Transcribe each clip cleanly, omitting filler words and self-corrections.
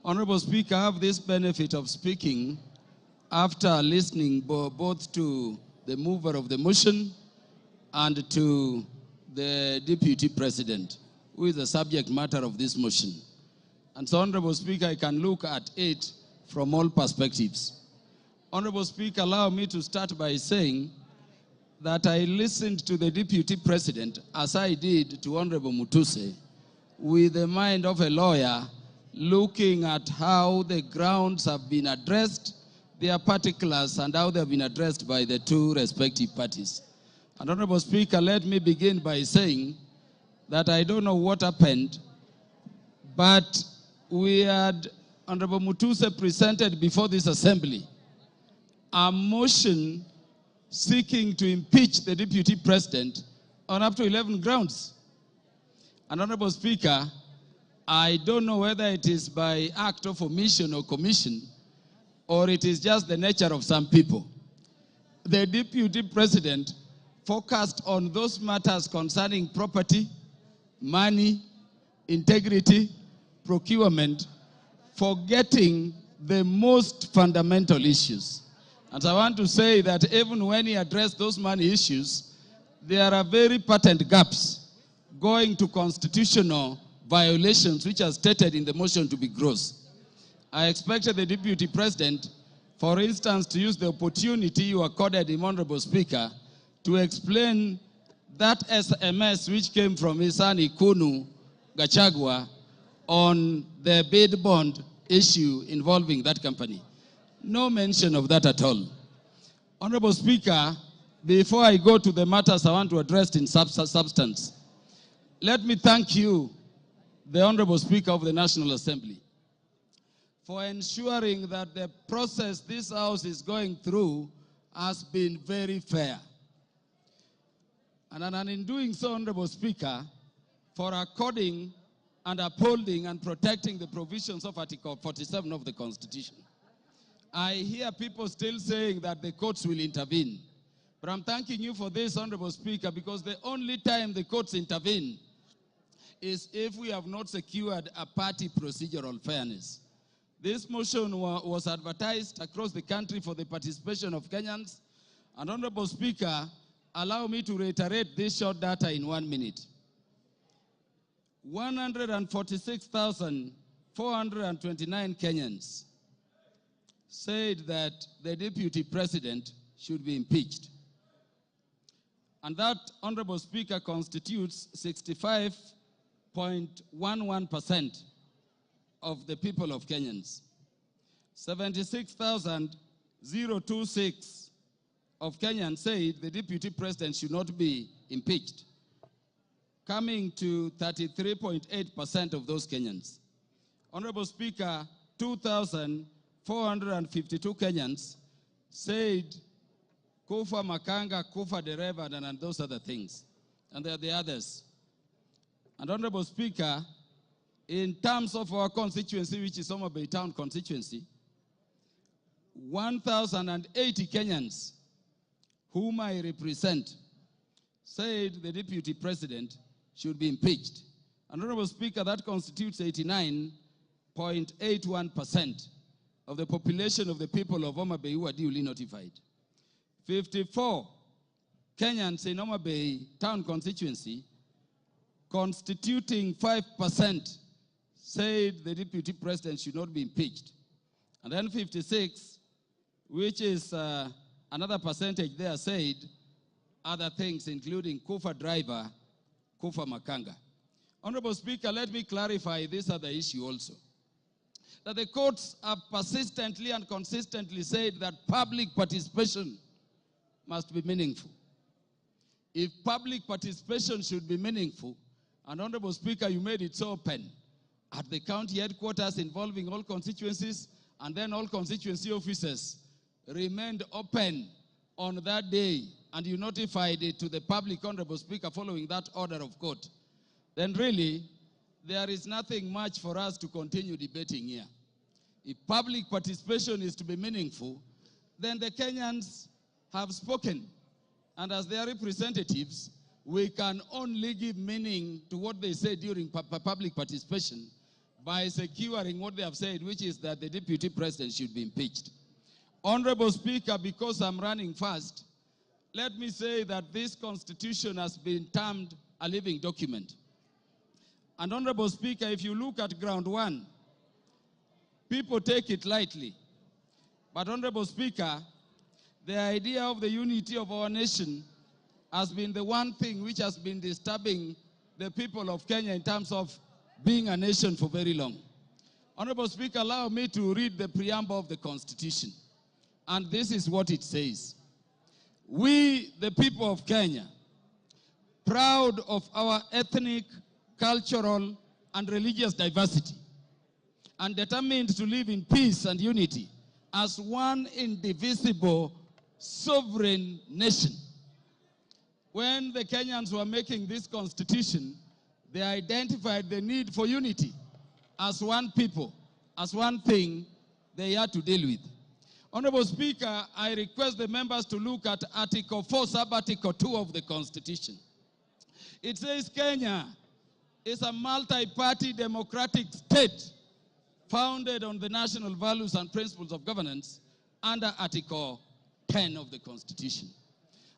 Honorable Speaker, I have this benefit of speaking after listening both to the mover of the motion and to the Deputy President, who is the subject matter of this motion. And so, Honorable Speaker, I can look at it from all perspectives. Honorable Speaker, allow me to start by saying that I listened to the Deputy President, as I did to Honorable Mutuse, with the mind of a lawyer, looking at how the grounds have been addressed, their particulars, and how they have been addressed by the two respective parties. And Honorable Speaker, let me begin by saying that I don't know what happened, but we had Honorable Mutuse presented before this assembly a motion seeking to impeach the Deputy President on up to 11 grounds. And Honorable Speaker, I don't know whether it is by act of omission or commission, or it is just the nature of some people. The Deputy President focused on those matters concerning property, money, integrity, procurement, forgetting the most fundamental issues. And I want to say that even when he addressed those money issues, there are very patent gaps going to constitutional violations which are stated in the motion to be gross. I expected the Deputy President, for instance, to use the opportunity you accorded him, Honorable Speaker, to explain that SMS which came from his son Ikunu Gachagua on the bid bond issue involving that company. No mention of that at all. Honorable Speaker, before I go to the matters I want to address in substance, let me thank you, the Honorable Speaker of the National Assembly, for ensuring that the process this House is going through has been very fair. And in doing so, Honorable Speaker, for according and upholding and protecting the provisions of Article 47 of the Constitution. I hear people still saying that the courts will intervene. But I'm thanking you for this, Honorable Speaker, because the only time the courts intervene is if we have not secured a party procedural fairness. This motion was advertised across the country for the participation of Kenyans. And Honorable Speaker, allow me to reiterate this short data in 1 minute. 146,429 Kenyans said that the Deputy President should be impeached. And that, Honorable Speaker, constitutes 65.11% of the people of Kenyans. 76,026 of Kenyans said the Deputy President should not be impeached, coming to 33.8% of those Kenyans. Honorable Speaker, 2,452 Kenyans said Kufa Makanga, Kufa Dereva, and those other things. And there are the others. And Honorable Speaker, in terms of our constituency, which is Homa Bay Town constituency, 1,080 Kenyans whom I represent said the Deputy President should be impeached. And Honorable Speaker, that constitutes 89.81% of the population of the people of Homa Bay who are duly notified. 54 Kenyans in Homa Bay Town constituency, constituting 5%, said the Deputy President should not be impeached. And then 56, which is another percentage there, said other things, including Kufa driver, Kufa Makanga. Honorable Speaker, let me clarify this other issue also. That the courts have persistently and consistently said that public participation must be meaningful. If public participation should be meaningful, and Honorable Speaker, you made it so open, at the county headquarters involving all constituencies, and then all constituency offices remained open on that day, and you notified it to the public, Honorable Speaker, following that order of court, then really, there is nothing much for us to continue debating here. If public participation is to be meaningful, then the Kenyans have spoken. And as their representatives, we can only give meaning to what they say during public participation by securing what they have said, which is that the deputy president should be impeached. Honorable Speaker, because I'm running fast, let me say that this constitution has been termed a living document. And Honorable Speaker, if you look at ground one, people take it lightly. But Honorable Speaker, the idea of the unity of our nation has been the one thing which has been disturbing the people of Kenya in terms of being a nation for very long. Honorable Speaker, allow me to read the preamble of the Constitution. And this is what it says. We, the people of Kenya, proud of our ethnic, cultural, and religious diversity, and determined to live in peace and unity as one indivisible, sovereign nation. When the Kenyans were making this constitution, they identified the need for unity as one people, as one thing they had to deal with. Honorable Speaker, I request the members to look at Article 4, Sub-Article 2 of the Constitution. It says Kenya is a multi-party democratic state founded on the national values and principles of governance under Article 10 of the Constitution.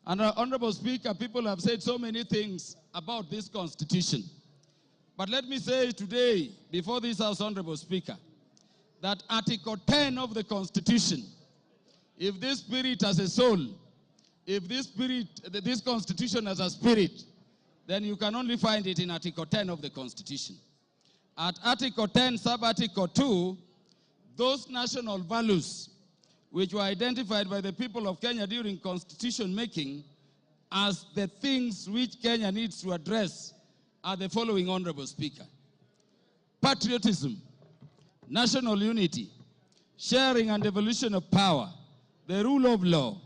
And Honorable Speaker, people have said so many things about this Constitution. But let me say today, before this House, Honorable Speaker, that Article 10 of the Constitution, if this spirit has a soul, if this Constitution has a spirit, then you can only find it in Article 10 of the Constitution. At Article 10, Sub-Article 2, those national values which were identified by the people of Kenya during constitution making as the things which Kenya needs to address are the following, Honorable Speaker. Patriotism, national unity, sharing and devolution of power, the rule of law,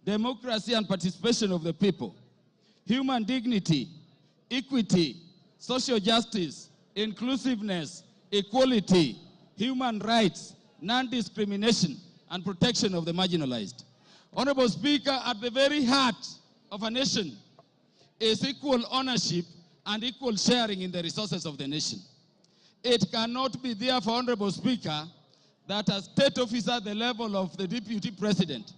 democracy and participation of the people, human dignity, equity, social justice, inclusiveness, equality, human rights, non-discrimination, and protection of the marginalized. Honorable Speaker, at the very heart of a nation is equal ownership and equal sharing in the resources of the nation. It cannot be therefore, Honorable Speaker, that a state officer at the level of the deputy president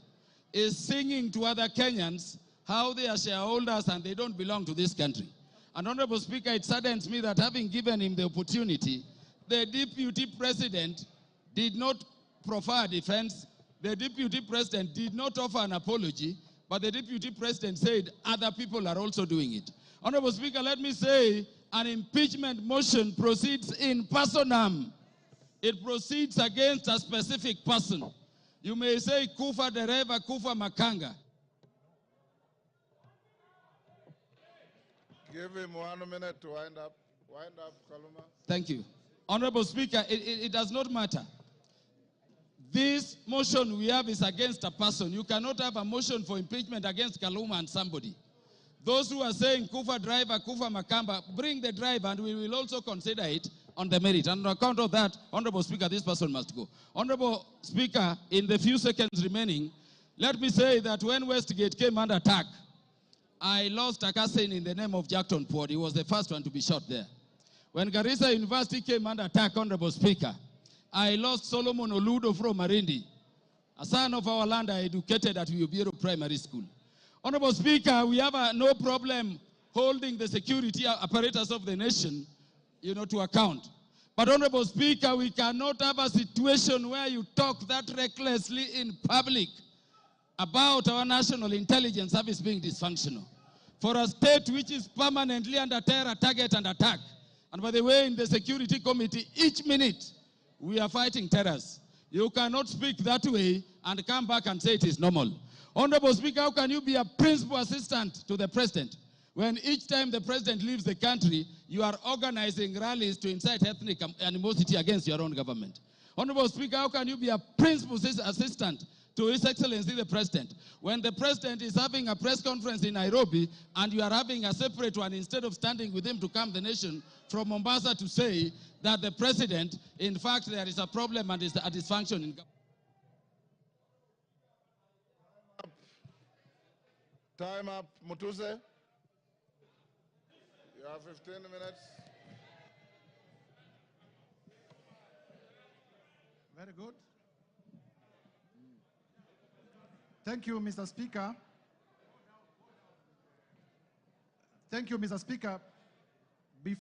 is singing to other Kenyans how they are shareholders and they don't belong to this country. And Honorable Speaker, it saddens me that having given him the opportunity, the deputy president did not proffer a defense, the deputy president did not offer an apology, but the deputy president said other people are also doing it. Honorable Speaker, let me say an impeachment motion proceeds in personam. It proceeds against a specific person. You may say Kufa Dereva, Kufa Makanga. Give him 1 minute to wind up. Wind up, Kaluma. Thank you. Honorable Speaker, it does not matter. This motion we have is against a person. You cannot have a motion for impeachment against KALUMA and somebody. Those who are saying Kufa driver, Kufa Makamba, bring the driver and we will also consider it on the merit. And on account of that, Honorable Speaker, this person must go. Honorable Speaker, in the few seconds remaining, let me say that when Westgate came under attack, I lost a cousin in the name of Jackton Port. He was the first one to be shot there. When Garissa University came under attack, Honorable Speaker, I lost Solomon Oludo from Marindi, a son of our land I educated at Ubiero Primary School. Honorable Speaker, we have no problem holding the security apparatus of the nation, to account. But Honorable Speaker, we cannot have a situation where you talk that recklessly in public about our national intelligence service being dysfunctional. For a state which is permanently under terror, target, and attack. And by the way, in the Security Committee, each minute, we are fighting terrorists. You cannot speak that way and come back and say it is normal. Honorable Speaker, how can you be a principal assistant to the president when each time the president leaves the country, you are organizing rallies to incite ethnic animosity against your own government? Honorable Speaker, how can you be a principal assistant to His Excellency the President when the President is having a press conference in Nairobi and you are having a separate one instead of standing with him to calm the nation from Mombasa to say that the President, in fact, there is a problem and is a dysfunction in government? Time up. Mutuse, you have 15 minutes. Very good. Thank you, Mr. Speaker. Thank you, Mr. Speaker.